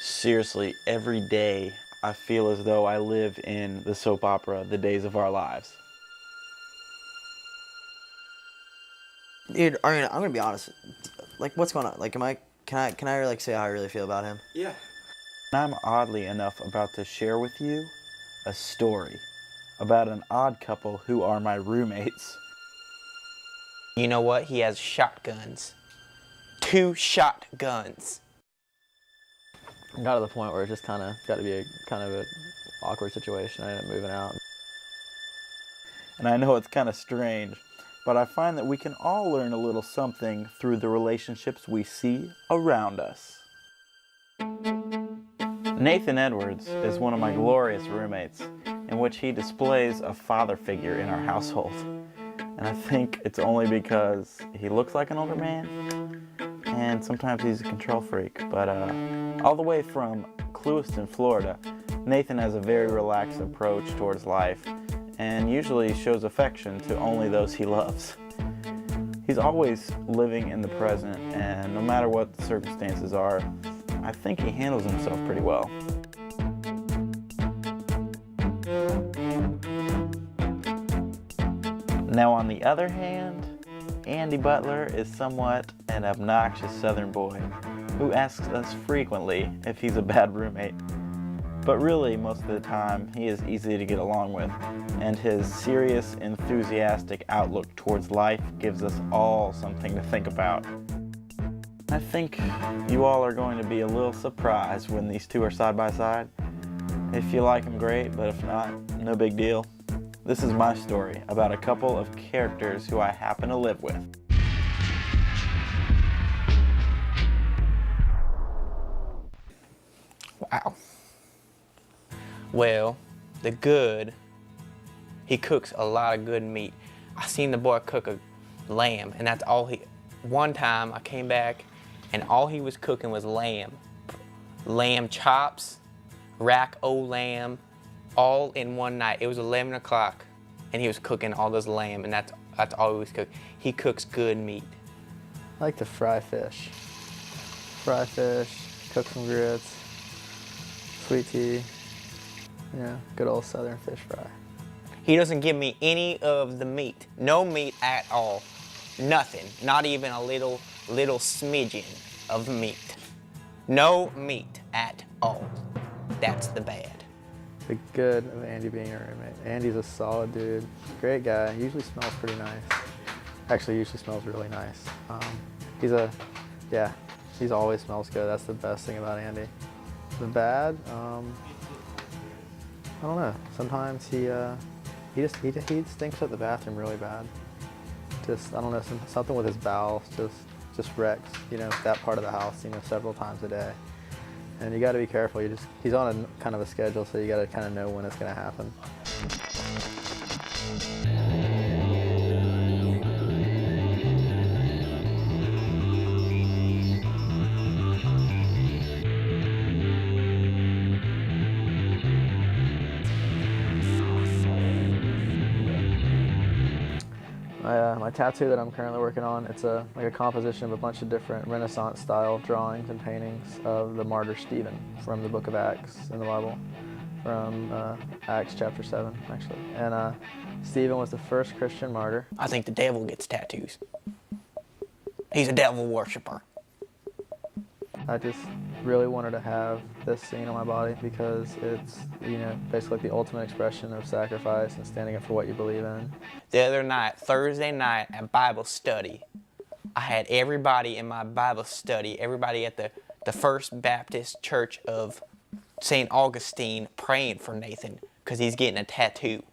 Seriously, every day I feel as though I live in the soap opera The Days of Our Lives. Dude, I mean, I'm gonna be honest. Like, what's going on? Like, can I like say how I really feel about him? Yeah. I'm oddly enough about to share with you a story about an odd couple who are my roommates. You know what? He has shotguns. 2 shotguns. It got to the point where it just got to be a awkward situation. I ended up moving out. And I know it's kind of strange, but I find that we can all learn a little something through the relationships we see around us. Nathan Edwards is one of my glorious roommates, in which he displays a father figure in our household. And I think it's only because he looks like an older man, and sometimes he's a control freak. But all the way from Clewiston, Florida, Nathan has a very relaxed approach towards life, and usually shows affection to only those he loves. He's always living in the present, and no matter what the circumstances are, I think he handles himself pretty well. Now on the other hand, Andy Butler is somewhat an obnoxious Southern boy who asks us frequently if he's a bad roommate. But really, most of the time, he is easy to get along with, and his serious, enthusiastic outlook towards life gives us all something to think about. I think you all are going to be a little surprised when these two are side by side. If you like them, great, but if not, no big deal. This is my story about a couple of characters who I happen to live with. Wow. Well, the good, he cooks a lot of good meat. I seen the boy cook a lamb, and that's all he, one time I came back and all he was cooking was lamb. Lamb chops, rack o' lamb, all in one night. It was 11 o'clock and he was cooking all this lamb, and that's all he was cooking. He cooks good meat. I like to fry fish. Fry fish, cook some grits, sweet tea. Yeah, good old Southern fish fry. He doesn't give me any of the meat. No meat at all. Nothing. Not even a little smidgen of meat. No meat at all. That's the bad. The good of Andy being a roommate. Andy's a solid dude. Great guy. Usually smells pretty nice. Actually, usually smells really nice. He's always smells good. That's the best thing about Andy. The bad, I don't know. Sometimes he stinks up the bathroom really bad. Just, I don't know, something with his bowels just wrecks, that part of the house, several times a day. And you got to be careful. He's on a kind of a schedule, so you got to kind of know when it's going to happen. My tattoo that I'm currently working on, it's like a composition of a bunch of different Renaissance-style drawings and paintings of the martyr Stephen from the book of Acts in the Bible, from Acts chapter 7, actually. And Stephen was the first Christian martyr. I think the devil gets tattoos. He's a devil worshiper. I just really wanted to have this scene on my body because it's, basically like the ultimate expression of sacrifice and standing up for what you believe in. The other night, Thursday night at Bible study, I had everybody in my Bible study, everybody at the First Baptist Church of St. Augustine praying for Nathan because he's getting a tattoo.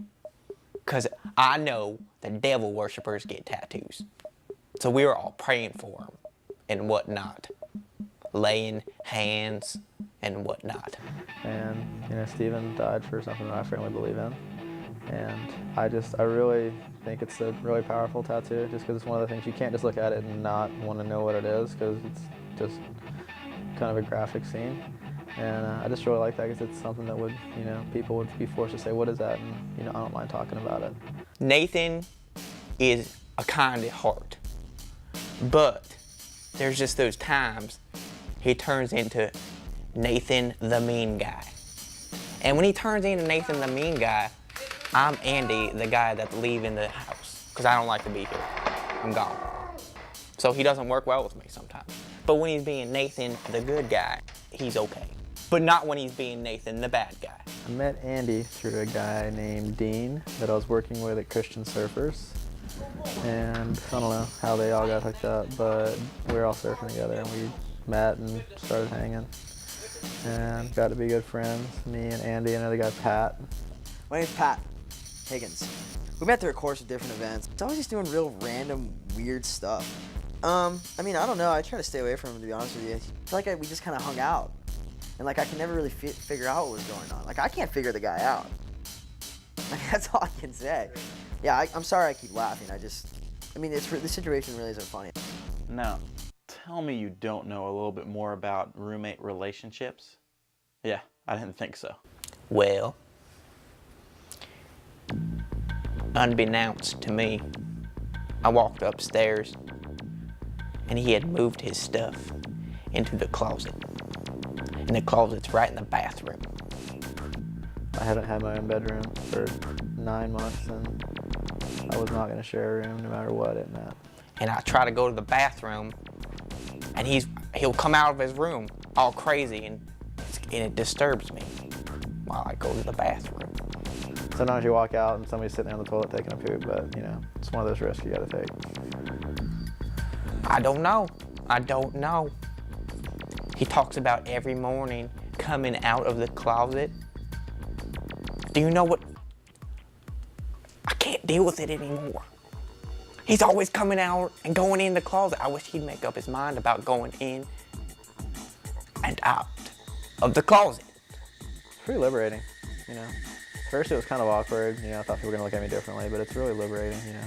Because I know the devil worshipers get tattoos. So we were all praying for him and whatnot. Laying hands and whatnot. And, Stephen died for something that I firmly believe in. And I really think it's a really powerful tattoo just because it's one of the things you can't just look at it and not want to know what it is because it's just kind of a graphic scene. And I just really like that because it's something that would, people would be forced to say, what is that? And, I don't mind talking about it. Nathan is a kind of heart, but there's just those times he turns into Nathan the mean guy. And when he turns into Nathan the mean guy, I'm Andy, the guy that's leaving the house. Because I don't like to be here. I'm gone. So he doesn't work well with me sometimes. But when he's being Nathan the good guy, he's okay. But not when he's being Nathan the bad guy. I met Andy through a guy named Dean that I was working with at Christian Surfers. And I don't know how they all got hooked up, but we were all surfing together and we met and started hanging. And got to be good friends, me and Andy and another guy, Pat. My name's Pat Higgins. We met through a course of different events. It's always just doing real random, weird stuff. I mean, I don't know. I try to stay away from him, to be honest with you. I feel like we just kind of hung out. And like, I can never really figure out what was going on. Like, I can't figure the guy out. Like, that's all I can say. Yeah, I'm sorry I keep laughing. I mean, the situation really isn't funny. Now, tell me you don't know a little bit more about roommate relationships? Yeah, I didn't think so. Well, unbeknownst to me, I walked upstairs and he had moved his stuff into the closet. And the closet's right in the bathroom. I haven't had my own bedroom for 9 months and I was not going to share a room no matter what it meant. And I try to go to the bathroom and he'll come out of his room all crazy and it disturbs me while I go to the bathroom. Sometimes you walk out and somebody's sitting there on the toilet taking a poop, but you know, it's one of those risks you gotta take. I don't know. He talks about every morning coming out of the closet. Do you know what? I can't deal with it anymore. He's always coming out and going in the closet. I wish he'd make up his mind about going in and out of the closet. It's pretty liberating, you know. First it was kind of awkward, you know, I thought people were gonna look at me differently, but it's really liberating, you know.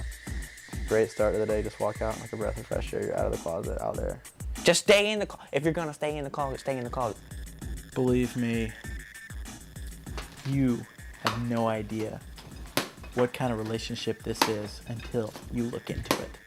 Great start to the day, just walk out like a breath of fresh air, you're out of the closet, out there. Just stay in the closet. If you're gonna stay in the closet, stay in the closet. Believe me, you have no idea what kind of relationship this is until you look into it.